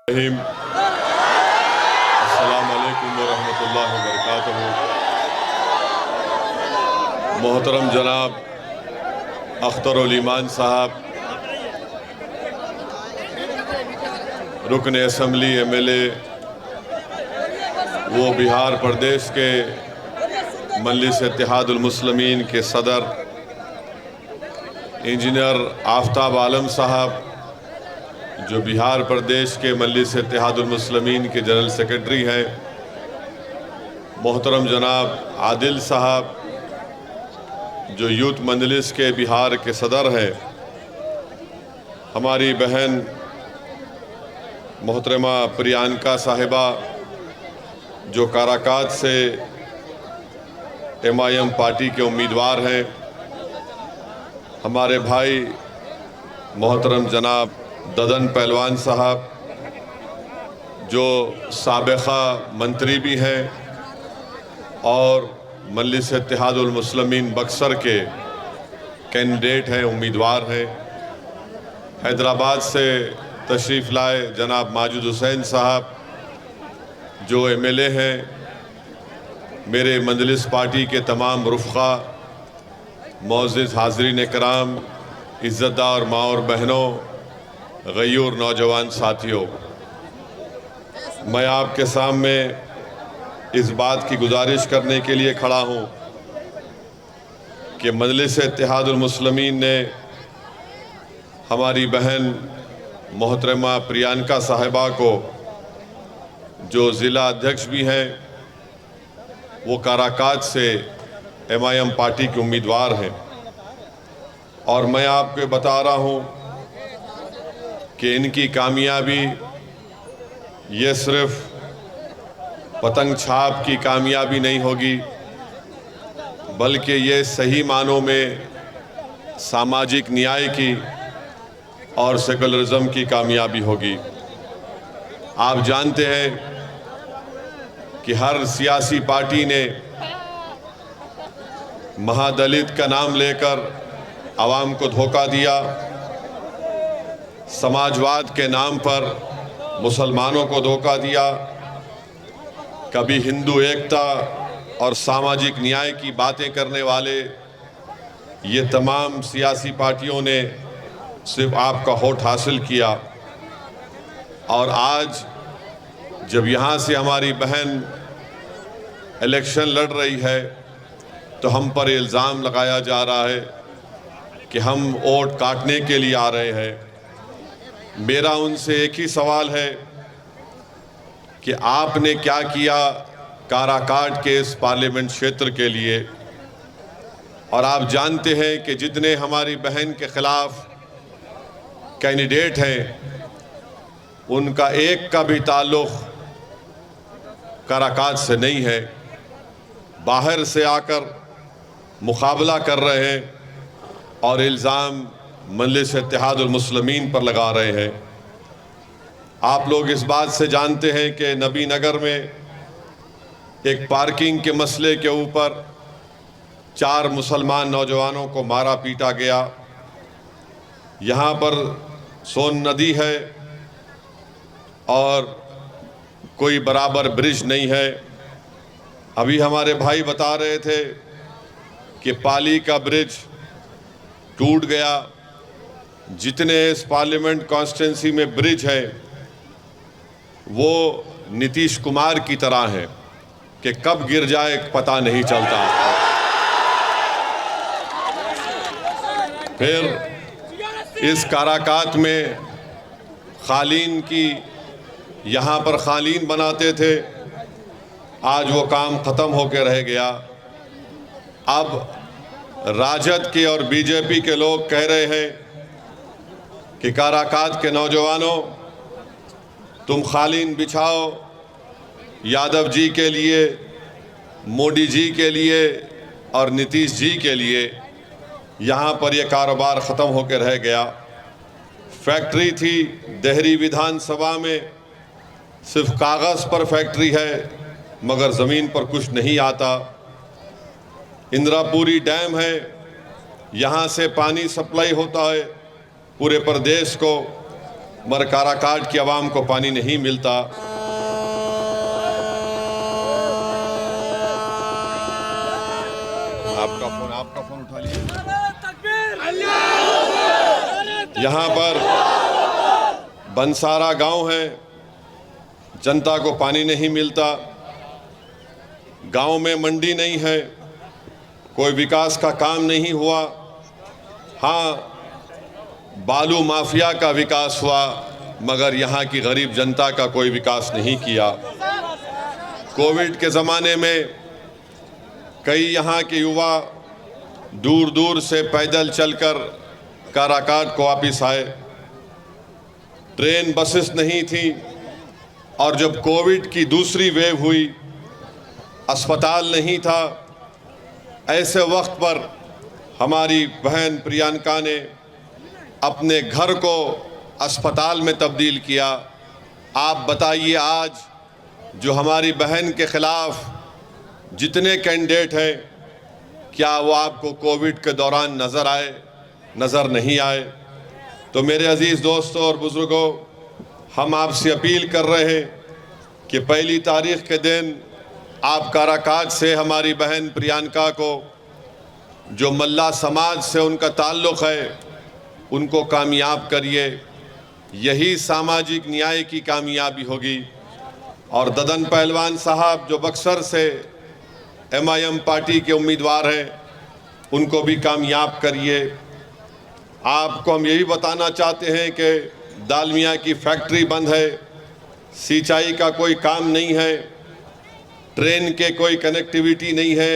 अस्सलाम वालेकुम वरहमतुल्लाहि वबरकातुहू। मोहतरम जनाब अख्तरुल ईमान साहब, रुकन असम्बली MLA, वो बिहार प्रदेश के मजलिस इत्तेहादुल मुस्लिमीन के सदर इंजीनियर आफ्ताब आलम साहब, जो बिहार प्रदेश के मजलिस इत्तेहादुल मुस्लिमीन के जनरल सेक्रेटरी हैं, मोहतरम जनाब आदिल साहब, जो यूथ मजलिस के बिहार के सदर हैं, हमारी बहन मोहतरमा प्रियंका साहिबा, जो काराकाट से MIM पार्टी के उम्मीदवार हैं, हमारे भाई मोहतरम जनाब ददन पहलवान साहब, जो साबिक़ा मंत्री भी हैं और मजलिस इत्तेहादुल मुस्लिमीन बक्सर के कैंडिडेट हैं, उम्मीदवार हैं। हैदराबाद से तशरीफ़ लाए जनाब माजिद हुसैन साहब, जो MLA हैं। मेरे मजलिस पार्टी के तमाम रुफ़क़ा, मोअज़्ज़िज़ हाज़रीन कराम, इज़्ज़तदार माँ और बहनों, गयूर नौजवान साथियों, मैं आपके सामने इस बात की गुजारिश करने के लिए खड़ा हूँ कि मजलिस इत्तेहादुल मुस्लिमीन ने हमारी बहन मोहतरमा प्रियंका साहिबा को, जो ज़िला अध्यक्ष भी हैं, वो काराकाट से MIM पार्टी के उम्मीदवार हैं। और मैं आपको बता रहा हूँ कि इनकी कामयाबी ये सिर्फ पतंग छाप की कामयाबी नहीं होगी, बल्कि ये सही मानों में सामाजिक न्याय की और सेकुलरिज्म की कामयाबी होगी। आप जानते हैं कि हर सियासी पार्टी ने महादलित का नाम लेकर आवाम को धोखा दिया, समाजवाद के नाम पर मुसलमानों को धोखा दिया, कभी हिंदू एकता और सामाजिक न्याय की बातें करने वाले ये तमाम सियासी पार्टियों ने सिर्फ आपका वोट हासिल किया। और आज जब यहाँ से हमारी बहन इलेक्शन लड़ रही है, तो हम पर इल्ज़ाम लगाया जा रहा है कि हम वोट काटने के लिए आ रहे हैं। मेरा उनसे एक ही सवाल है कि आपने क्या किया काराकाट के इस पार्लियामेंट क्षेत्र के लिए। और आप जानते हैं कि जितने हमारी बहन के ख़िलाफ़ कैंडिडेट हैं, उनका एक का भी ताल्लुक़ काराकाट से नहीं है। बाहर से आकर मुकाबला कर रहे हैं और इल्ज़ाम मजलिस इत्तेहादुल मुस्लिमीन पर लगा रहे हैं। आप लोग इस बात से जानते हैं कि नबी नगर में एक पार्किंग के मसले के ऊपर 4 मुसलमान नौजवानों को मारा पीटा गया। यहाँ पर सोन नदी है और कोई बराबर ब्रिज नहीं है। अभी हमारे भाई बता रहे थे कि पाली का ब्रिज टूट गया। जितने इस पार्लियामेंट कॉन्स्टिट्यूंसी में ब्रिज हैं, वो नीतीश कुमार की तरह हैं कि कब गिर जाए पता नहीं चलता। फिर इस काराकाट में कालीन की, यहाँ पर कालीन बनाते थे, आज वो काम ख़त्म होकर रह गया। अब राजद के और BJP के लोग कह रहे हैं कि काराकाट के नौजवानों, तुम कालीन बिछाओ यादव जी के लिए, मोदी जी के लिए और नीतीश जी के लिए। यहाँ पर यह कारोबार ख़त्म होकर रह गया। फैक्ट्री थी देहरी विधानसभा में, सिर्फ कागज़ पर फैक्ट्री है मगर ज़मीन पर कुछ नहीं आता। इंद्रापुरी डैम है, यहाँ से पानी सप्लाई होता है पूरे प्रदेश को, मगर काराकाट की आवाम को पानी नहीं मिलता। आपका फोन उठा लीजिए। यहाँ पर बंसारा गांव है, जनता को पानी नहीं मिलता, गांव में मंडी नहीं है, कोई विकास का काम नहीं हुआ। हाँ, बालू माफिया का विकास हुआ, मगर यहाँ की गरीब जनता का कोई विकास नहीं किया। कोविड के ज़माने में कई यहाँ के युवा दूर दूर से पैदल चलकर काराकाट को वापिस आए। ट्रेन बसेस नहीं थी, और जब कोविड की दूसरी वेव हुई, अस्पताल नहीं था। ऐसे वक्त पर हमारी बहन प्रियंका ने अपने घर को अस्पताल में तब्दील किया। आप बताइए, आज जो हमारी बहन के ख़िलाफ़ जितने कैंडिडेट हैं, क्या वो आपको कोविड के दौरान नज़र नहीं आए? तो मेरे अज़ीज़ दोस्तों और बुज़ुर्गों, हम आपसे अपील कर रहे हैं कि 1 तारीख़ के दिन आप काराकाट से हमारी बहन प्रियंका को, जो मल्ला समाज से उनका ताल्लुक़ है, उनको कामयाब करिए। यही सामाजिक न्याय की कामयाबी होगी। और ददन पहलवान साहब जो बक्सर से MIM पार्टी के उम्मीदवार हैं, उनको भी कामयाब करिए। आपको हम यही बताना चाहते हैं कि दालमिया की फैक्ट्री बंद है, सिंचाई का कोई काम नहीं है, ट्रेन के कोई कनेक्टिविटी नहीं है,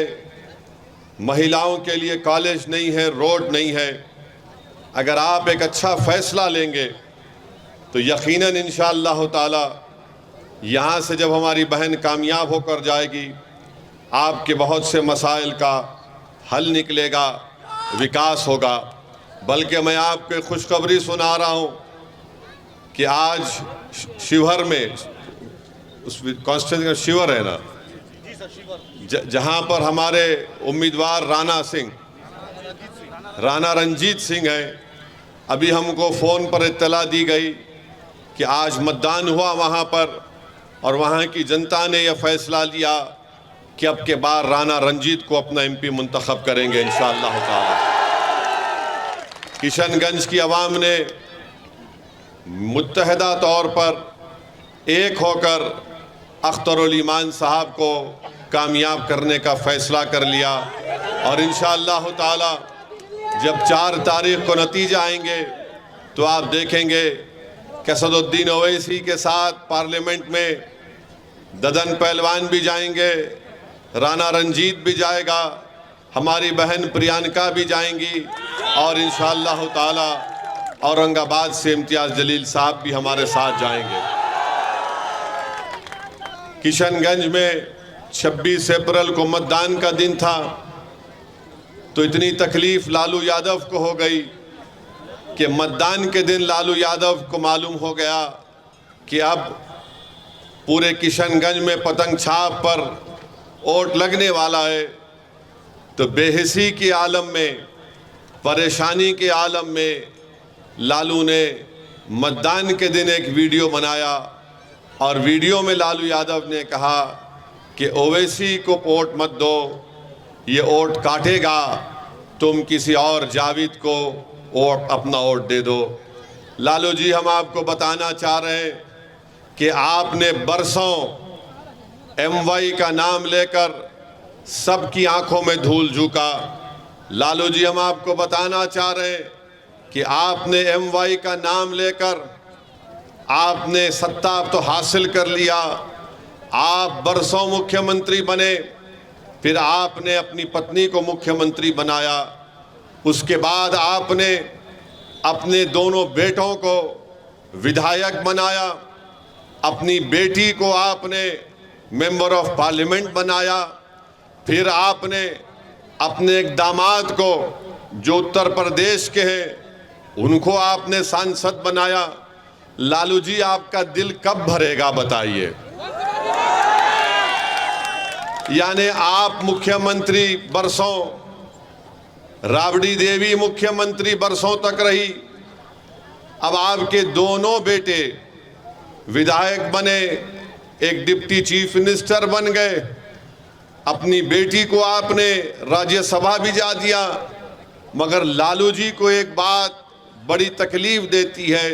महिलाओं के लिए कॉलेज नहीं है, रोड नहीं है। अगर आप एक अच्छा फ़ैसला लेंगे तो यकीनन इंशाअल्लाह ताला यहाँ से जब हमारी बहन कामयाब होकर जाएगी, आपके बहुत से मसाइल का हल निकलेगा, विकास होगा। बल्कि मैं आपको खुशखबरी सुना रहा हूँ कि आज शिवहर में, उस कॉन्स्टिट्यूंसी का शिवहर है ना, जहाँ पर हमारे उम्मीदवार राणा रंजीत सिंह हैं, अभी हमको फ़ोन पर इत्तला दी गई कि आज मतदान हुआ वहाँ पर, और वहाँ की जनता ने यह फ़ैसला लिया कि अब के बार राणा रंजीत को अपना MP मुंतखब करेंगे इंशाअल्लाह ताला। किशनगंज की आवाम ने मुत्तहदा तौर पर एक होकर अख्तरुल ईमान साहब को कामयाब करने का फ़ैसला कर लिया। और इंशाअल्लाह ताला जब 4 तारीख़ को नतीजा आएंगे तो आप देखेंगे कि असदुद्दीन ओवैसी के साथ पार्लियामेंट में ददन पहलवान भी जाएंगे, राणा रंजीत भी जाएगा, हमारी बहन प्रियंका भी जाएंगी, और इंशाअल्लाह ताला औरंगाबाद से इम्तियाज़ जलील साहब भी हमारे साथ जाएंगे। किशनगंज में 26 अप्रैल को मतदान का दिन था, तो इतनी तकलीफ़ लालू यादव को हो गई कि मतदान के दिन लालू यादव को मालूम हो गया कि अब पूरे किशनगंज में पतंग छाप पर वोट लगने वाला है। तो बेहिसी के आलम में, परेशानी के आलम में लालू ने मतदान के दिन एक वीडियो बनाया, और वीडियो में लालू यादव ने कहा कि ओवैसी को वोट मत दो, ये वोट काटेगा, तुम किसी और जावेद को वोट, अपना वोट दे दो। लालू जी, हम आपको बताना चाह रहे हैं कि आपने बरसों MY का नाम लेकर सबकी आंखों में धूल झोंका। लालू जी, हम आपको बताना चाह रहे हैं कि आपने MY का नाम लेकर आपने सत्ता तो हासिल कर लिया, आप बरसों मुख्यमंत्री बने, फिर आपने अपनी पत्नी को मुख्यमंत्री बनाया, उसके बाद आपने अपने दोनों बेटों को विधायक बनाया, अपनी बेटी को आपने मेंबर ऑफ पार्लियामेंट बनाया, फिर आपने अपने एक दामाद को जो उत्तर प्रदेश के हैं उनको आपने सांसद बनाया। लालू जी, आपका दिल कब भरेगा बताइए? यानी आप मुख्यमंत्री बरसों, राबड़ी देवी मुख्यमंत्री बरसों तक रही, अब आपके दोनों बेटे विधायक बने, एक डिप्टी चीफ मिनिस्टर बन गए, अपनी बेटी को आपने राज्यसभा भी जा दिया। मगर लालू जी को एक बात बड़ी तकलीफ देती है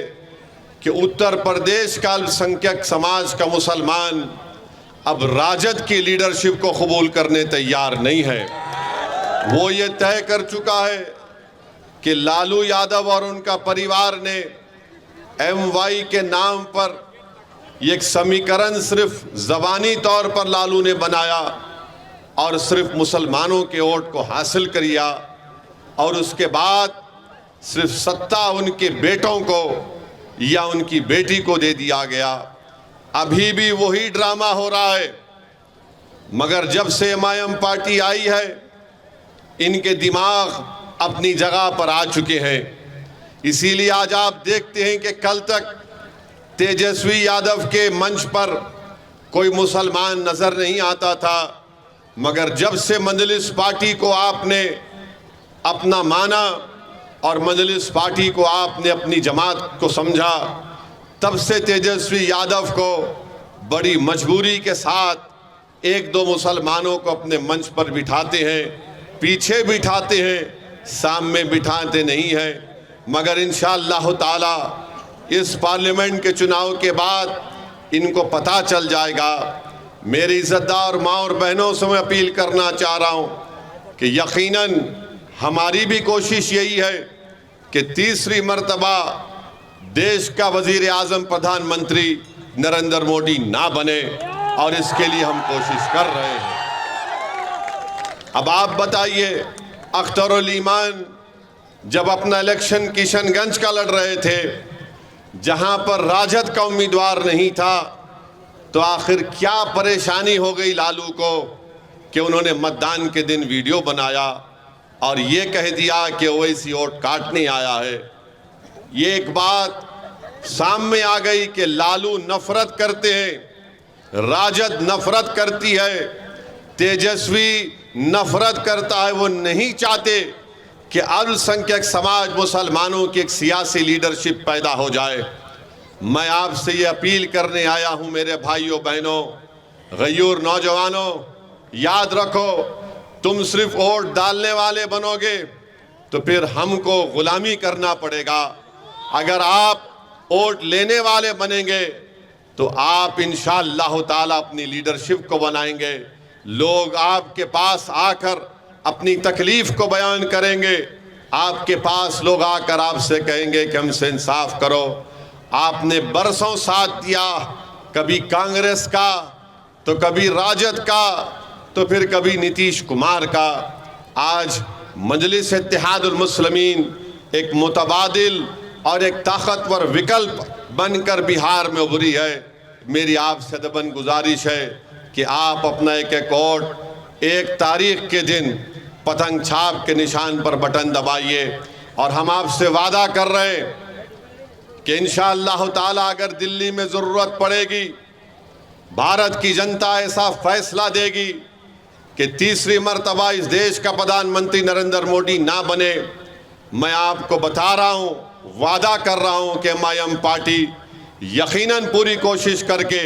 कि उत्तर प्रदेश का अल्पसंख्यक समाज का मुसलमान अब राजद की लीडरशिप को कबूल करने तैयार नहीं है। वो ये तय कर चुका है कि लालू यादव और उनका परिवार ने MY के नाम पर एक समीकरण सिर्फ ज़बानी तौर पर लालू ने बनाया और सिर्फ मुसलमानों के वोट को हासिल किया और उसके बाद सिर्फ सत्ता उनके बेटों को या उनकी बेटी को दे दिया गया। अभी भी वही ड्रामा हो रहा है। मगर जब से MIM पार्टी आई है, इनके दिमाग अपनी जगह पर आ चुके हैं। इसीलिए आज आप देखते हैं कि कल तक तेजस्वी यादव के मंच पर कोई मुसलमान नजर नहीं आता था, मगर जब से मजलिस पार्टी को आपने अपना माना और मजलिस पार्टी को आपने अपनी जमात को समझा, तब से तेजस्वी यादव को बड़ी मजबूरी के साथ एक दो मुसलमानों को अपने मंच पर बिठाते हैं, पीछे बिठाते हैं, सामने बिठाते नहीं हैं। मगर इंशाअल्लाह ताला इस पार्लियामेंट के चुनाव के बाद इनको पता चल जाएगा। मेरी इज़्ज़तदार माँ और बहनों से मैं अपील करना चाह रहा हूँ कि यकीनन हमारी भी कोशिश यही है कि तीसरी मर्तबा देश का वज़ीर आज़म प्रधानमंत्री नरेंद्र मोदी ना बने, और इसके लिए हम कोशिश कर रहे हैं। अब आप बताइए, अख्तरुल ईमान जब अपना इलेक्शन किशनगंज का लड़ रहे थे, जहां पर राजद का उम्मीदवार नहीं था, तो आखिर क्या परेशानी हो गई लालू को कि उन्होंने मतदान के दिन वीडियो बनाया और ये कह दिया कि ओवैसी वोट काटने आया है। ये एक बात सामने आ गई कि लालू नफरत करते हैं, राजद नफरत करती है, तेजस्वी नफरत करता है। वो नहीं चाहते कि अल्पसंख्यक समाज मुसलमानों की एक सियासी लीडरशिप पैदा हो जाए। मैं आपसे ये अपील करने आया हूँ मेरे भाइयों बहनों, गयूर नौजवानों, याद रखो, तुम सिर्फ वोट डालने वाले बनोगे तो फिर हमको गुलामी करना पड़ेगा। अगर आप वोट लेने वाले बनेंगे तो आप इंशाअल्लाह ताला अपनी लीडरशिप को बनाएंगे। लोग आपके पास आकर अपनी तकलीफ को बयान करेंगे, आपके पास लोग आकर आपसे कहेंगे कि हमसे इंसाफ करो। आपने बरसों साथ दिया, कभी कांग्रेस का, तो कभी राजद का, तो फिर कभी नीतीश कुमार का। आज मजलिस इत्तेहादुल मुस्लिमीन एक मुतबादिल और एक ताकतवर विकल्प बनकर बिहार में उभरी है। मेरी आपसे दबन गुजारिश है कि आप अपना एक एक वोट एक तारीख के दिन पतंग छाप के निशान पर बटन दबाइए। और हम आपसे वादा कर रहे हैं कि इंशाअल्लाह ताला अगर दिल्ली में ज़रूरत पड़ेगी, भारत की जनता ऐसा फैसला देगी कि तीसरी मर्तबा इस देश का प्रधानमंत्री नरेंद्र मोदी ना बने, मैं आपको बता रहा हूँ, वादा कर रहा हूँ कि MIM पार्टी यकीनन पूरी कोशिश करके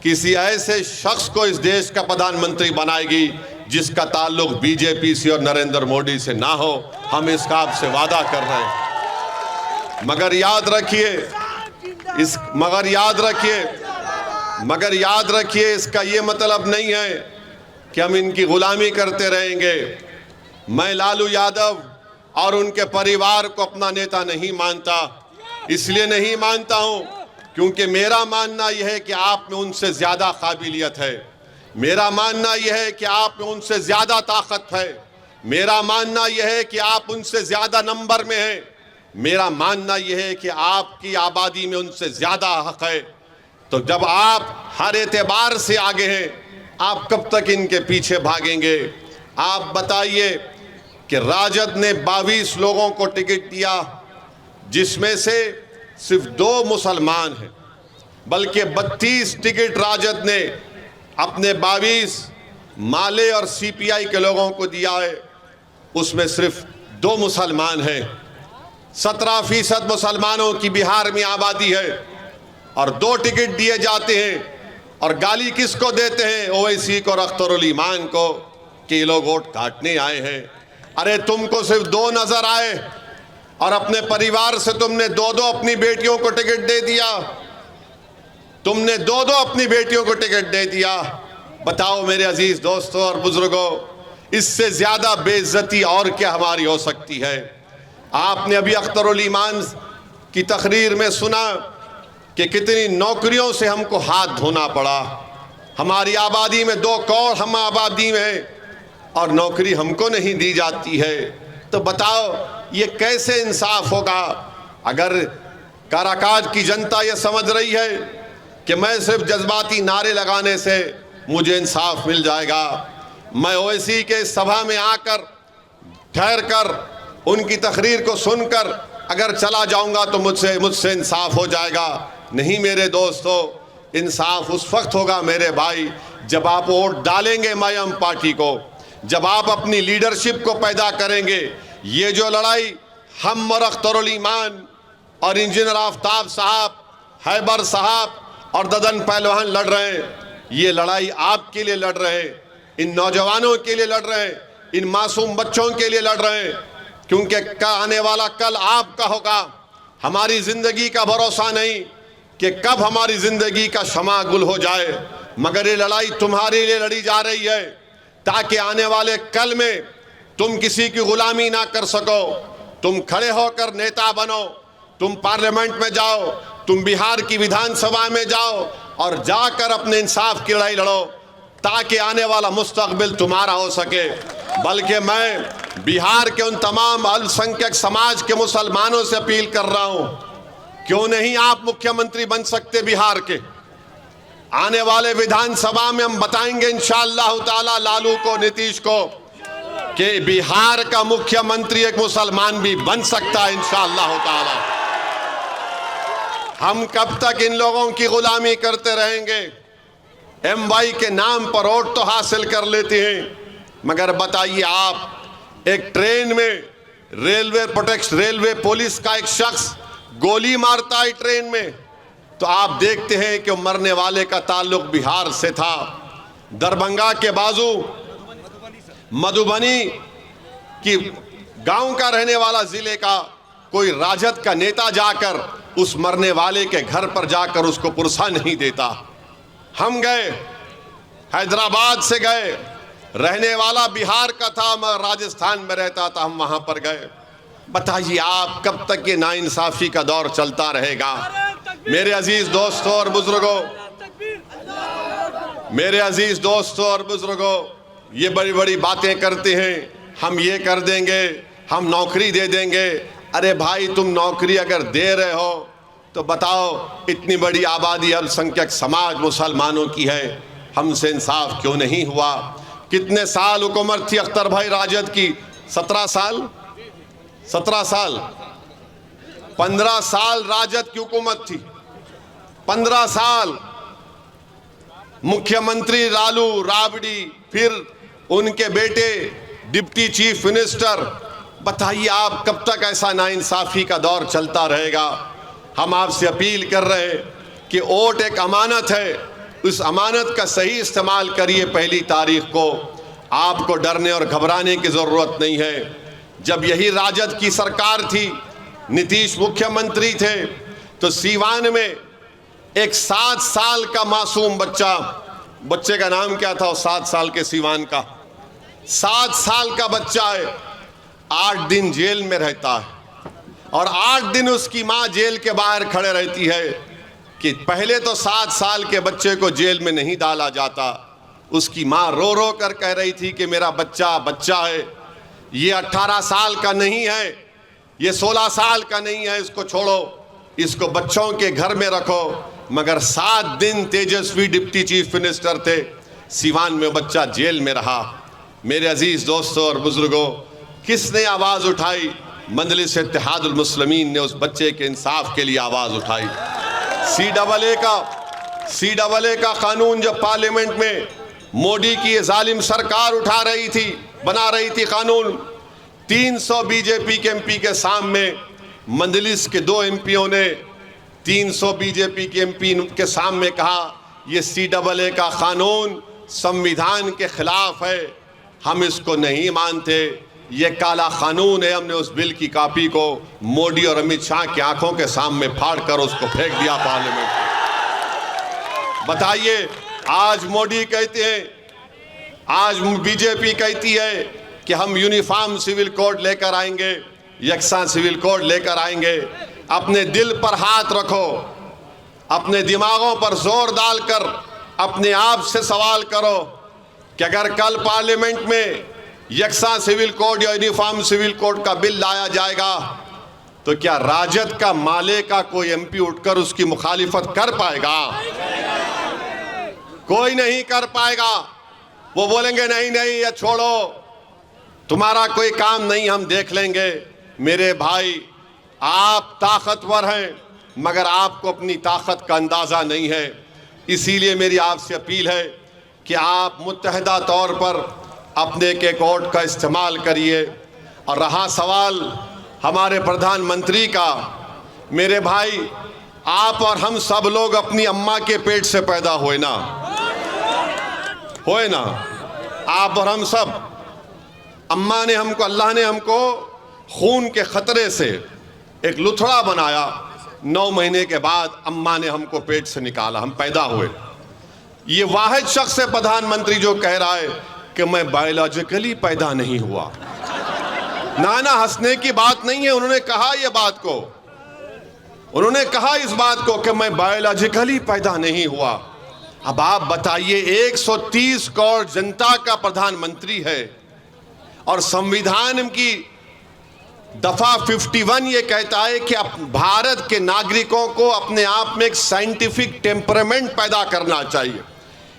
किसी ऐसे शख्स को इस देश का प्रधानमंत्री बनाएगी जिसका ताल्लुक बीजेपी से और नरेंद्र मोदी से ना हो। हम इसका आपसे वादा कर रहे हैं। मगर याद रखिए इसका ये मतलब नहीं है कि हम इनकी गुलामी करते रहेंगे। मैं लालू यादव और उनके परिवार को अपना नेता नहीं मानता। इसलिए नहीं मानता हूं क्योंकि मेरा मानना यह है कि आप में उनसे ज़्यादा काबिलियत है, मेरा मानना यह है कि आप में उनसे ज़्यादा ताकत है, मेरा मानना यह है कि आप उनसे ज़्यादा नंबर में हैं, मेरा मानना यह है कि आपकी आबादी में उनसे ज़्यादा हक है। तो जब आप हर एतबार से आगे हैं, आप कब तक इनके पीछे भागेंगे? आप बताइए कि राजद ने 22 लोगों को टिकट दिया, जिसमें से सिर्फ 2 मुसलमान हैं, बल्कि 32 टिकट राजद ने अपने 22 माले और CPI के लोगों को दिया है, उसमें सिर्फ 2 मुसलमान हैं। 17% मुसलमानों की बिहार में आबादी है और 2 टिकट दिए जाते हैं और गाली किसको देते हैं? ओवैसी को और अख्तरुल ईमान को कि ये लोग वोट काटने आए हैं। अरे तुमको सिर्फ 2 नजर आए और अपने परिवार से तुमने 2-2 अपनी बेटियों को टिकट दे दिया। तुमने 2-2 अपनी बेटियों को टिकट दे दिया। बताओ मेरे अजीज दोस्तों और बुजुर्गों, इससे ज्यादा बेइज्जती और क्या हमारी हो सकती है? आपने अभी अख्तरुल ईमान की तकरीर में सुना कि कितनी नौकरियों से हमको हाथ धोना पड़ा। हमारी आबादी में 2 करोड़ हम आबादी में और नौकरी हमको नहीं दी जाती है। तो बताओ ये कैसे इंसाफ होगा? अगर काराकाट की जनता ये समझ रही है कि मैं सिर्फ जज्बाती नारे लगाने से मुझे इंसाफ मिल जाएगा, मैं ओवैसी के सभा में आकर ठहर कर उनकी तकरीर को सुनकर अगर चला जाऊंगा तो मुझसे इंसाफ हो जाएगा। नहीं मेरे दोस्तों, इंसाफ उस वक्त होगा मेरे भाई जब आप वोट डालेंगे मयम पार्टी को, जब आप अपनी लीडरशिप को पैदा करेंगे। ये जो लड़ाई हम और अख्तरुल ईमान और इंजीनियर आफ्ताब साहब, हैबर साहब और ददन पहलवान लड़ रहे हैं, ये लड़ाई आपके लिए लड़ रहे हैं, इन नौजवानों के लिए लड़ रहे हैं, इन मासूम बच्चों के लिए लड़ रहे हैं, क्योंकि आने वाला कल आपका होगा। हमारी जिंदगी का भरोसा नहीं कि कब हमारी जिंदगी का शमा गुल हो जाए, मगर ये लड़ाई तुम्हारे लिए लड़ी जा रही है ताकि आने वाले कल में तुम किसी की गुलामी ना कर सको। तुम खड़े होकर नेता बनो, तुम पार्लियामेंट में जाओ, तुम बिहार की विधानसभा में जाओ और जाकर अपने इंसाफ की लड़ाई लड़ो ताकि आने वाला मुस्तकबिल तुम्हारा हो सके। बल्कि मैं बिहार के उन तमाम अल्पसंख्यक समाज के मुसलमानों से अपील कर रहा हूं, क्यों नहीं आप मुख्यमंत्री बन सकते बिहार के? आने वाले विधानसभा में हम बताएंगे इंशाअल्लाह ताला लालू को, नीतीश को, कि बिहार का मुख्यमंत्री एक मुसलमान भी बन सकता है इंशाअल्लाह ताला। हम कब तक इन लोगों की गुलामी करते रहेंगे? MY के नाम पर वोट तो हासिल कर लेते हैं, मगर बताइए आप, एक ट्रेन में रेलवे पुलिस का एक शख्स गोली मारता है ट्रेन में, तो आप देखते हैं कि मरने वाले का ताल्लुक बिहार से था। दरभंगा के बाजू मधुबनी की गांव का रहने वाला जिले का कोई राजद का नेता जाकर उस मरने वाले के घर पर जाकर उसको पुरसा नहीं देता। हम गए, हैदराबाद से गए, रहने वाला बिहार का था मगर राजस्थान में रहता था, हम वहां पर गए। बताइए आप कब तक ये नाइंसाफी का दौर चलता रहेगा? मेरे अजीज दोस्तों और बुजुर्गों, मेरे अजीज दोस्तों और बुजुर्गों, ये बड़ी बड़ी बातें करते हैं, हम ये कर देंगे, हम नौकरी दे देंगे। अरे भाई, तुम नौकरी अगर दे रहे हो तो बताओ, इतनी बड़ी आबादी अल्पसंख्यक समाज मुसलमानों की है, हमसे इंसाफ क्यों नहीं हुआ? कितने साल हुकूमत थी अख्तर भाई राजद की? 17 साल 15 साल राजद की हुकूमत थी। 15 साल मुख्यमंत्री लालू राबड़ी, फिर उनके बेटे डिप्टी चीफ मिनिस्टर। बताइए आप कब तक ऐसा नाइंसाफी का दौर चलता रहेगा? हम आपसे अपील कर रहे हैं कि वोट एक अमानत है, उस अमानत का सही इस्तेमाल करिए। 1 तारीख को आपको डरने और घबराने की ज़रूरत नहीं है। जब यही राजद की सरकार थी, नीतीश मुख्यमंत्री थे, तो सीवान में एक 7 साल का मासूम बच्चे का नाम क्या था? 7 साल के सीवान का 7 साल का बच्चा है, 8 दिन जेल में रहता है और 8 दिन उसकी माँ जेल के बाहर खड़े रहती है कि पहले तो 7 साल के बच्चे को जेल में नहीं डाला जाता। उसकी माँ रो रो कर कह रही थी कि मेरा बच्चा है, ये 18 साल का नहीं है, ये 16 साल का नहीं है, इसको छोड़ो, इसको बच्चों के घर में रखो। मगर 7 दिन तेजस्वी डिप्टी चीफ मिनिस्टर थे, सीवान में बच्चा जेल में रहा। मेरे अजीज दोस्तों और बुजुर्गों, किसने आवाज़ उठाई? मजलिस इत्तेहादुल मुस्लिमीन ने उस बच्चे के इंसाफ के लिए आवाज़ उठाई। CAA का कानून जब पार्लियामेंट में मोदी की ये जालिम सरकार उठा रही थी, बना रही थी कानून, 300 बीजेपी के MP के सामने मंजलिस के 2 एमपीओं ने 300 बीजेपी के एमपी के सामने कहा ये CAA का कानून संविधान के खिलाफ है, हम इसको नहीं मानते, ये काला कानून है। हमने उस बिल की कॉपी को मोदी और अमित शाह की आंखों के सामने फाड़ कर उसको फेंक दिया पार्लियामेंट में। बताइए, आज मोदी कहते हैं, आज बीजेपी कहती है कि हम यूनिफॉर्म सिविल कोड लेकर आएंगे, यकसा सिविल कोड लेकर आएंगे। अपने दिल पर हाथ रखो, अपने दिमागों पर जोर डालकर अपने आप से सवाल करो कि अगर कल पार्लियामेंट में यकसा सिविल कोड या यूनिफॉर्म सिविल कोड का बिल लाया जाएगा तो क्या राजद का माले का कोई एमपी उठकर उसकी मुखालिफत कर पाएगा? कोई नहीं कर पाएगा। वो बोलेंगे नहीं नहीं, ये छोड़ो, तुम्हारा कोई काम नहीं, हम देख लेंगे। मेरे भाई, आप ताकतवर हैं मगर आपको अपनी ताकत का अंदाज़ा नहीं है। इसीलिए मेरी आपसे अपील है कि आप मुत्तहदा तौर पर अपने के कोड का इस्तेमाल करिए। और रहा सवाल हमारे प्रधानमंत्री का, मेरे भाई, आप और हम सब लोग अपनी अम्मा के पेट से पैदा हुए ना, आप और हम सब। अम्मा ने हमको, अल्लाह ने हमको खून के खतरे से एक लुथड़ा बनाया। 9 महीने के बाद अम्मा ने हमको पेट से निकाला, हम पैदा हुए। ये वाहिद शख्स है प्रधानमंत्री जो कह रहा है कि मैं बायोलॉजिकली पैदा नहीं हुआ। ना, हंसने की बात नहीं है। उन्होंने कहा ये बात को, उन्होंने कहा इस बात को कि मैं बायोलॉजिकली पैदा नहीं हुआ। अब आप बताइए, 130 करोड़ जनता का प्रधानमंत्री है और संविधान की दफा 51 ये कहता है कि भारत के नागरिकों को अपने आप में एक साइंटिफिक टेम्परामेंट पैदा करना चाहिए,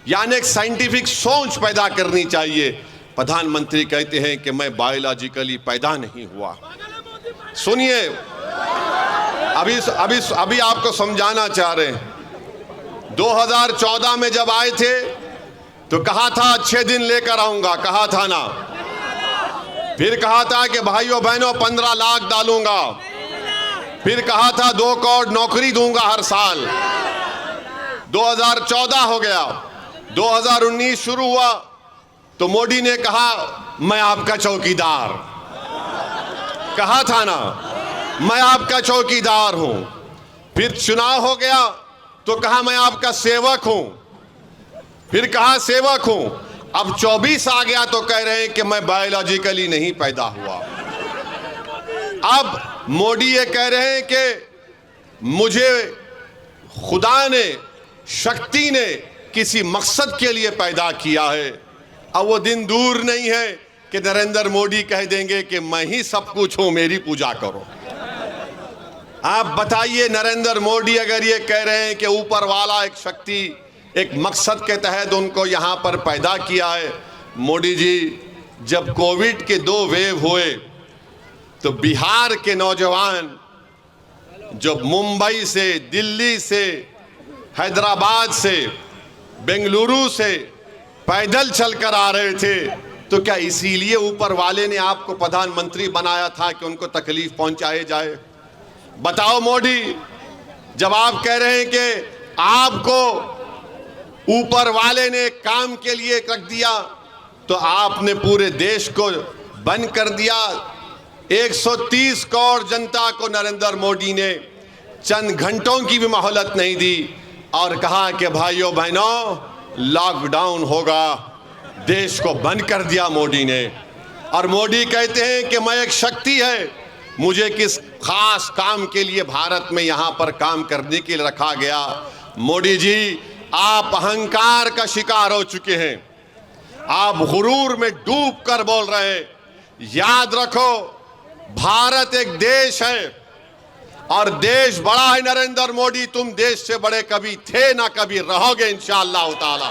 यानी एक साइंटिफिक सोच पैदा करनी चाहिए। प्रधानमंत्री कहते हैं कि मैं बायोलॉजिकली पैदा नहीं हुआ। सुनिए, अभी आपको समझाना चाह रहे हैं। 2014 में जब आए थे तो कहा था अच्छे दिन लेकर आऊंगा, कहा था ना। फिर कहा था कि भाइयों बहनों 15 लाख डालूंगा। फिर कहा था 2 करोड़ नौकरी दूंगा हर साल। 2014 हो गया, 2019 शुरू हुआ तो मोदी ने कहा मैं आपका चौकीदार, कहा था ना, मैं आपका चौकीदार हूं। फिर चुनाव हो गया तो कहा मैं आपका सेवक हूं, फिर कहा सेवक हूं। अब 24 आ गया तो कह रहे हैं कि मैं बायोलॉजिकली नहीं पैदा हुआ। अब मोदी ये कह रहे हैं कि मुझे खुदा ने, शक्ति ने किसी मकसद के लिए पैदा किया है। अब वो दिन दूर नहीं है कि नरेंद्र मोदी कह देंगे कि मैं ही सब कुछ हूं, मेरी पूजा करो। आप बताइए, नरेंद्र मोदी अगर ये कह रहे हैं कि ऊपर वाला एक शक्ति, एक मकसद के तहत उनको यहाँ पर पैदा किया है। मोदी जी, जब कोविड के 2 वेव हुए तो बिहार के नौजवान जो मुंबई से, दिल्ली से, हैदराबाद से, बेंगलुरु से पैदल चलकर आ रहे थे, तो क्या इसीलिए ऊपर वाले ने आपको प्रधानमंत्री बनाया था कि उनको तकलीफ पहुंचाए जाए? बताओ मोदी, जब आप कह रहे हैं कि आपको ऊपर वाले ने काम के लिए रख दिया तो आपने पूरे देश को बंद कर दिया। 130 करोड़ जनता को नरेंद्र मोदी ने चंद घंटों की भी मोहलत नहीं दी और कहा कि भाइयों बहनों लॉकडाउन होगा, देश को बंद कर दिया मोदी ने। और मोदी कहते हैं कि मैं एक शक्ति है, मुझे किस खास काम के लिए भारत में यहाँ पर काम करने के लिए रखा गया। मोदी जी, आप अहंकार का शिकार हो चुके हैं, आप गुरूर में डूब कर बोल रहे हैं। याद रखो, भारत एक देश है और देश बड़ा है। नरेंद्र मोदी, तुम देश से बड़े कभी थे ना कभी रहोगे इंशाअल्लाह ताला।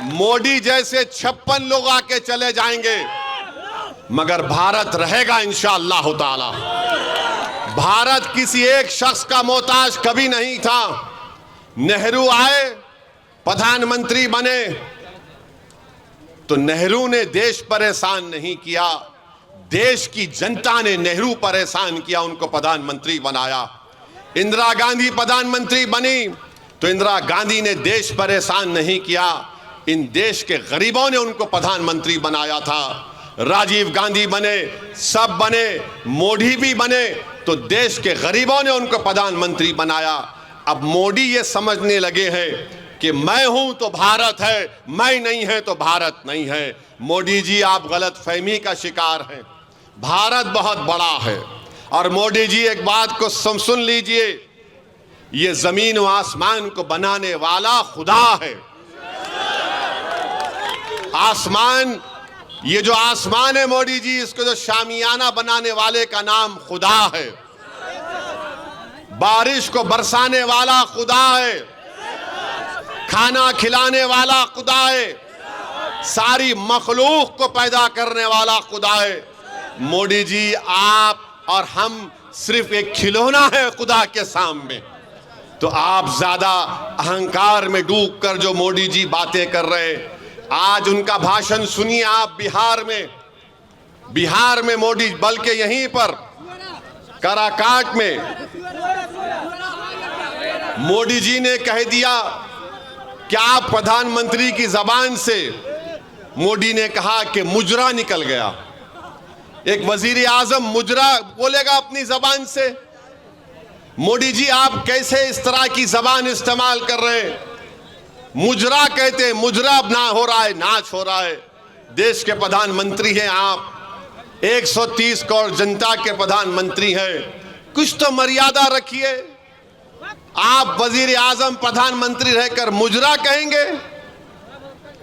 मोदी जैसे 56 लोग आके चले जाएंगे मगर भारत रहेगा इंशाअल्लाह ताला। भारत किसी एक शख्स का मोहताज कभी नहीं था। नेहरू आए, प्रधानमंत्री बने तो नेहरू ने देश पर एहसान नहीं किया, देश की जनता ने नेहरू पर एहसान किया, उनको प्रधानमंत्री बनाया। इंदिरा गांधी प्रधानमंत्री बनी तो इंदिरा गांधी ने देश पर एहसान नहीं किया, इन देश के गरीबों ने उनको प्रधानमंत्री बनाया था। राजीव गांधी बने, सब बने, मोदी भी बने तो देश के गरीबों ने उनको प्रधानमंत्री बनाया। अब मोदी ये समझने लगे हैं कि मैं हूं तो भारत है, मैं नहीं है तो भारत नहीं है। मोदी जी, आप गलत फहमी का शिकार हैं। भारत बहुत बड़ा है। और मोदी जी, एक बात को सुन लीजिए, ये जमीन व आसमान को बनाने वाला खुदा है। आसमान, ये जो आसमान है मोदी जी, इसको जो शामियाना बनाने वाले का नाम खुदा है। बारिश को बरसाने वाला खुदा है, खाना खिलाने वाला खुदा है, सारी मखलूक को पैदा करने वाला खुदा है। मोदी जी, आप और हम सिर्फ एक खिलौना है खुदा के सामने। तो आप ज्यादा अहंकार में डूबकर जो मोदी जी बातें कर रहे हैं, आज उनका भाषण सुनिए आप। बिहार में मोदी, बल्कि यहीं पर काराकाट में मोदी जी ने कह दिया कि आप प्रधानमंत्री की जबान से, मोदी ने कहा कि मुजरा निकल गया। एक वजीर आजम मुजरा बोलेगा अपनी जबान से? मोदी जी, आप कैसे इस तरह की जबान इस्तेमाल कर रहे हैं? मुजरा कहते हैं, मुजरा ना हो रहा है, नाच हो रहा है। देश के प्रधानमंत्री हैं आप, 130 करोड़ जनता के प्रधानमंत्री हैं, कुछ तो मर्यादा रखिए। आप वजीर आजम प्रधानमंत्री रहकर मुजरा कहेंगे?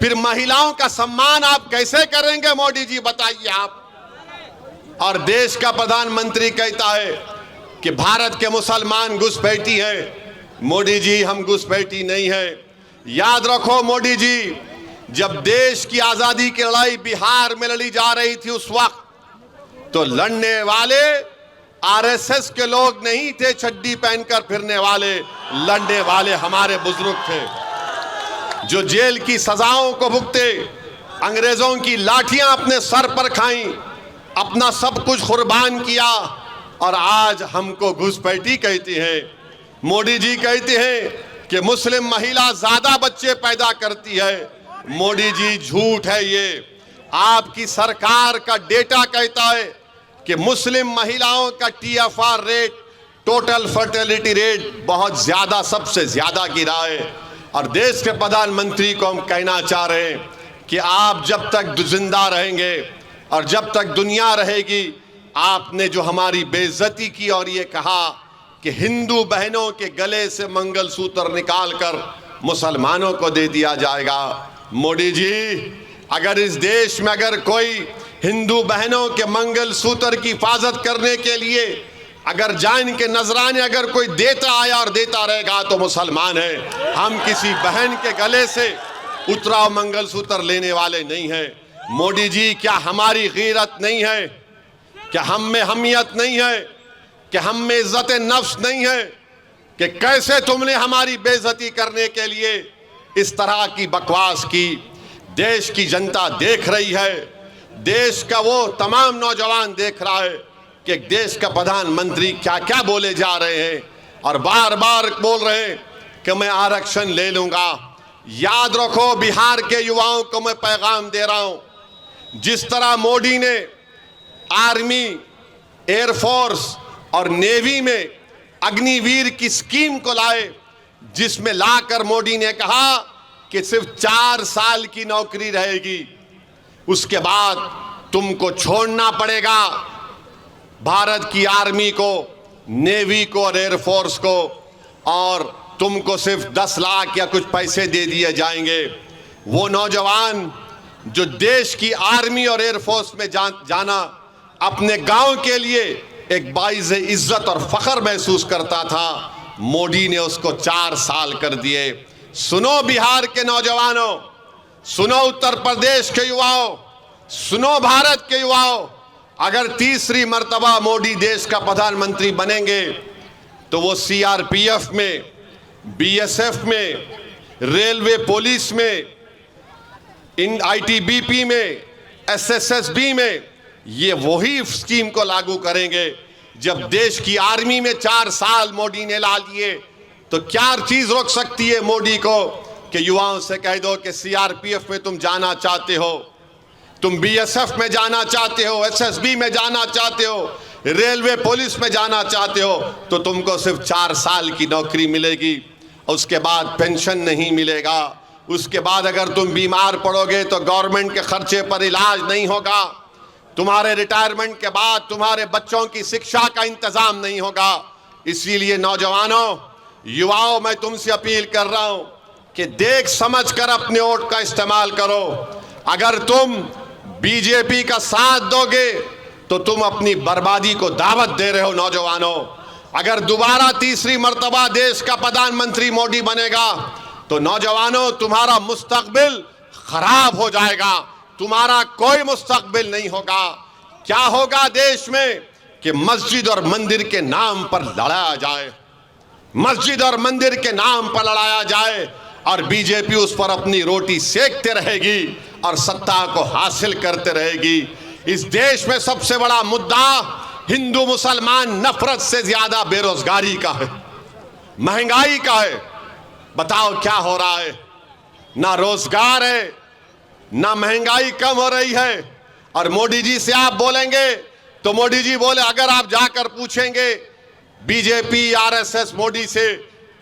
फिर महिलाओं का सम्मान आप कैसे करेंगे मोदी जी, बताइए आप। और देश का प्रधानमंत्री कहता है कि भारत के मुसलमान घुसपैठी हैं। मोदी जी, हम घुसपैठी नहीं है। याद रखो मोदी जी, जब देश की आजादी की लड़ाई बिहार में लड़ी जा रही थी उस वक्त तो लड़ने वाले आरएसएस के लोग नहीं थे, चड्डी पहनकर फिरने वाले। लड़ने वाले हमारे बुजुर्ग थे जो जेल की सजाओं को भुगते, अंग्रेजों की लाठियां अपने सर पर खाई, अपना सब कुछ कुर्बान किया, और आज हमको घुसपैठी कहते हैं। मोदी जी कहते हैं कि मुस्लिम महिला ज्यादा बच्चे पैदा करती है। मोदी जी, झूठ है ये। आपकी सरकार का डेटा कहता है कि मुस्लिम महिलाओं का TFR rate, total fertility rate, बहुत ज्यादा, सबसे ज्यादा गिरा है। और देश के प्रधानमंत्री को हम कहना चाह रहे हैं कि आप जब तक जिंदा रहेंगे और जब तक दुनिया रहेगी, आपने जो हमारी बेइज्जती की और ये कहा कि हिंदू बहनों के गले से मंगलसूत्र निकालकर मुसलमानों को दे दिया जाएगा। मोदी जी, अगर इस देश में अगर कोई हिंदू बहनों के मंगलसूत्र की हिफाजत करने के लिए अगर जान के नजराने अगर कोई देता आया और देता रहेगा तो मुसलमान है। हम किसी बहन के गले से उतरा मंगलसूत्र लेने वाले नहीं हैं। मोदी जी, क्या हमारी गीरत नहीं है? क्या हम में हमियत नहीं है? कि हम में इज्जत नफ्स नहीं है? कि कैसे तुमने हमारी बेइज्जती करने के लिए इस तरह की बकवास की? देश की जनता देख रही है, देश का वो तमाम नौजवान देख रहा है कि देश का प्रधानमंत्री क्या क्या बोले जा रहे हैं और बार बार बोल रहे हैं कि मैं आरक्षण ले लूंगा। याद रखो, बिहार के युवाओं को मैं पैगाम दे रहा हूं, जिस तरह मोदी ने आर्मी, एयरफोर्स और नेवी में अग्निवीर की स्कीम को लाए, जिसमें लाकर मोदी ने कहा कि सिर्फ 4 साल की नौकरी रहेगी, उसके बाद तुमको छोड़ना पड़ेगा भारत की आर्मी को, नेवी को और एयरफोर्स को, और तुमको सिर्फ 10 लाख या कुछ पैसे दे दिए जाएंगे। वो नौजवान जो देश की आर्मी और एयरफोर्स में जाना अपने गांव के लिए एक बाइज़ इज्जत और फख्र महसूस करता था, मोदी ने उसको 4 साल कर दिए। सुनो बिहार के नौजवानों, सुनो उत्तर प्रदेश के युवाओं, सुनो भारत के युवाओं, अगर तीसरी मर्तबा मोदी देश का प्रधानमंत्री बनेंगे तो वो CRPF में, BSF में, रेलवे पुलिस में, ITBP में, SSSB में ये वही स्कीम को लागू करेंगे जब देश की आर्मी में 4 साल मोदी ने ला लिए। तो क्या चीज रोक सकती है मोदी को कि युवाओं से कह दो कि सीआरपीएफ में तुम जाना चाहते हो, तुम बीएसएफ में जाना चाहते हो, एसएसबी में जाना चाहते हो, रेलवे पुलिस में जाना चाहते हो, तो तुमको सिर्फ 4 साल की नौकरी मिलेगी। उसके बाद पेंशन नहीं मिलेगा। उसके बाद अगर तुम बीमार पड़ोगे तो गवर्नमेंट के खर्चे पर इलाज नहीं होगा। तुम्हारे रिटायरमेंट के बाद तुम्हारे बच्चों की शिक्षा का इंतजाम नहीं होगा। इसीलिए नौजवानों, युवाओं, मैं तुमसे अपील कर रहा हूं कि देख समझ कर अपने वोट का इस्तेमाल करो। अगर तुम बीजेपी का साथ दोगे तो तुम अपनी बर्बादी को दावत दे रहे हो। नौजवानों, अगर दोबारा तीसरी मर्तबा देश का प्रधानमंत्री मोदी बनेगा तो नौजवानों, तुम्हारा मुस्तकबिल खराब हो जाएगा, तुम्हारा कोई मुस्तकबिल नहीं होगा। क्या होगा देश में कि मस्जिद और मंदिर के नाम पर लड़ाया जाए, मस्जिद और मंदिर के नाम पर लड़ाया जाए और बीजेपी उस पर अपनी रोटी सेकते रहेगी और सत्ता को हासिल करते रहेगी। इस देश में सबसे बड़ा मुद्दा हिंदू मुसलमान नफरत से ज्यादा बेरोजगारी का है, महंगाई का है। बताओ क्या हो रहा है? ना रोजगार है, ना महंगाई कम हो रही है। और मोदी जी से आप बोलेंगे तो मोदी जी बोले, अगर आप जाकर पूछेंगे बीजेपी आरएसएस मोदी से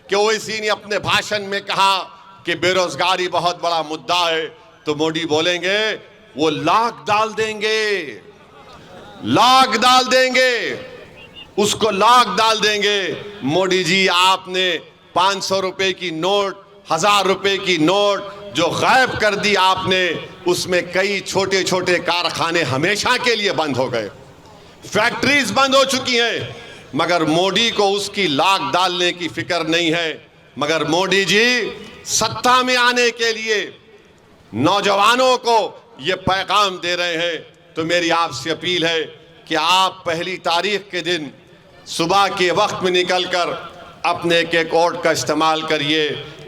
कि ओवैसी ने अपने भाषण में कहा कि बेरोजगारी बहुत बड़ा मुद्दा है, तो मोदी बोलेंगे वो लाख डाल देंगे, लाख डाल देंगे, उसको लाख डाल देंगे। मोदी जी, आपने 500 रुपए की नोट, 1000 रुपए की नोट जो गायब कर दी आपने, उसमें कई छोटे छोटे कारखाने हमेशा के लिए बंद हो गए, फैक्ट्रीज बंद हो चुकी हैं। मगर मोदी को उसकी लाख डालने की फिक्र नहीं है। मगर मोदी जी सत्ता में आने के लिए नौजवानों को ये पैगाम दे रहे हैं। तो मेरी आपसे अपील है कि आप 1 तारीख के दिन सुबह के वक्त में निकलकर अपने एक वोट का इस्तेमाल करिए।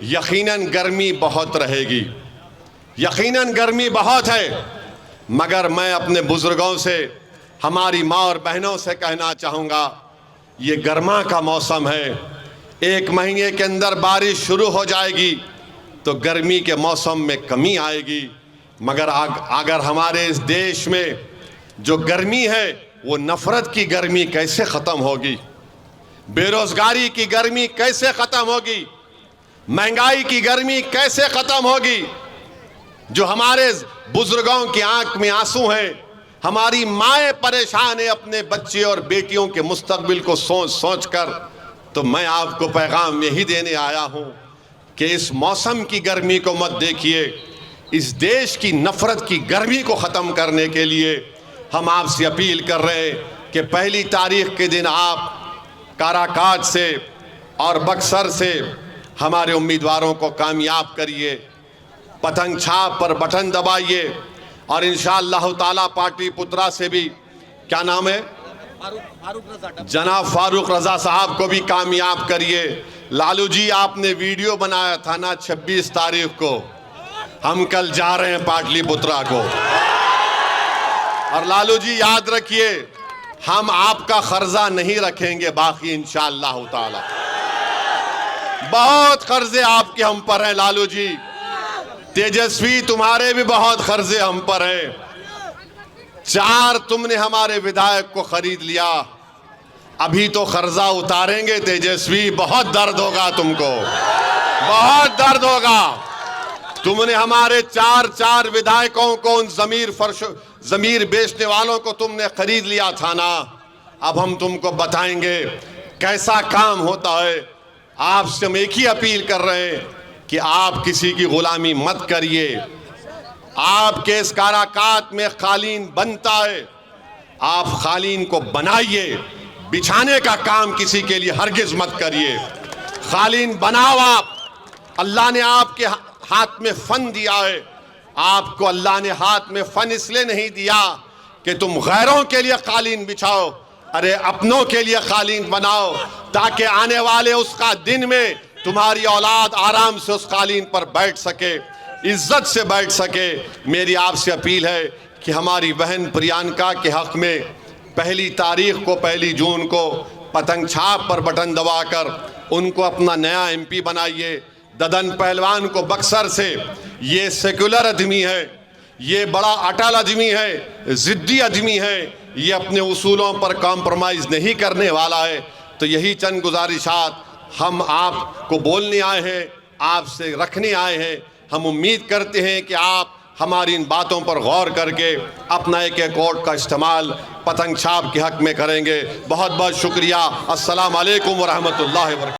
यकीनन गर्मी बहुत रहेगी, यकीनन गर्मी बहुत है, मगर मैं अपने बुजुर्गों से, हमारी माँ और बहनों से कहना चाहूँगा, ये गर्मा का मौसम है। 1 महीने के अंदर बारिश शुरू हो जाएगी तो गर्मी के मौसम में कमी आएगी। मगर अगर हमारे इस देश में जो गर्मी है वो नफरत की गर्मी कैसे ख़त्म होगी? बेरोजगारी की गर्मी कैसे ख़त्म होगी? महंगाई की गर्मी कैसे ख़त्म होगी? जो हमारे बुजुर्गों की आंख में आंसू हैं, हमारी माएँ परेशान है अपने बच्चे और बेटियों के मुस्तकबिल को सोच सोच कर। तो मैं आपको पैगाम यही देने आया हूँ कि इस मौसम की गर्मी को मत देखिए। इस देश की नफरत की गर्मी को ख़त्म करने के लिए हम आपसे अपील कर रहे हैं कि 1 तारीख के दिन आप काराकाट से और बक्सर से हमारे उम्मीदवारों को कामयाब करिए, पतंग छाप पर बटन दबाइए और इंशाअल्लाह ताला पार्टी पुत्रा से भी, क्या नाम है, जनाब फारूक रजा साहब को भी कामयाब करिए। लालू जी, आपने वीडियो बनाया था ना 26 तारीख को, हम कल जा रहे हैं पाटलिपुत्रा को। और लालू जी याद रखिए, हम आपका कर्जा नहीं रखेंगे बाकी इंशाअल्लाह ताला। बहुत कर्जे आपके हम पर हैं लालू जी। तेजस्वी, तुम्हारे भी बहुत कर्जे हम पर हैं। 4 तुमने हमारे विधायक को खरीद लिया, अभी तो कर्जा उतारेंगे तेजस्वी, बहुत दर्द होगा तुमको, बहुत दर्द होगा। तुमने हमारे 4 विधायकों को, उन जमीर बेचने वालों को तुमने खरीद लिया था ना। अब हम तुमको बताएंगे कैसा काम होता है। आपसे हम एक ही अपील कर रहे हैं कि आप किसी की गुलामी मत करिए। आपके इस काराकाट में कालीन बनता है, आप कालीन को बनाइए, बिछाने का काम किसी के लिए हरगिज मत करिए। कालीन बनाओ आप। अल्लाह ने आपके हाथ में फन दिया है। आपको अल्लाह ने हाथ में फन इसलिए नहीं दिया कि तुम गैरों के लिए कालीन बिछाओ, अरे अपनों के लिए कालीन बनाओ, ताकि आने वाले उसका दिन में तुम्हारी औलाद आराम से उस कालीन पर बैठ सके, इज्जत से बैठ सके। मेरी आपसे अपील है कि हमारी बहन प्रियंका के हक़ में 1 तारीख को 1 जून को पतंग छाप पर बटन दबाकर उनको अपना नया MP बनाइए। ददन पहलवान को बक्सर से, ये सेकुलर आदमी है, ये बड़ा अटल आदमी है, ज़िद्दी आदमी है, ये अपने उसूलों पर कॉम्प्रोमाइज़ नहीं करने वाला है। तो यही चंद गुजारिशात हम आपको बोलने आए हैं, आपसे रखने आए हैं। हम उम्मीद करते हैं कि आप हमारी इन बातों पर गौर करके अपना एक वोट का इस्तेमाल पतंग छाप के हक़ में करेंगे। बहुत बहुत शुक्रिया। अस्सलाम वालेकुम व रहमतुल्लाहि व बरकातहू।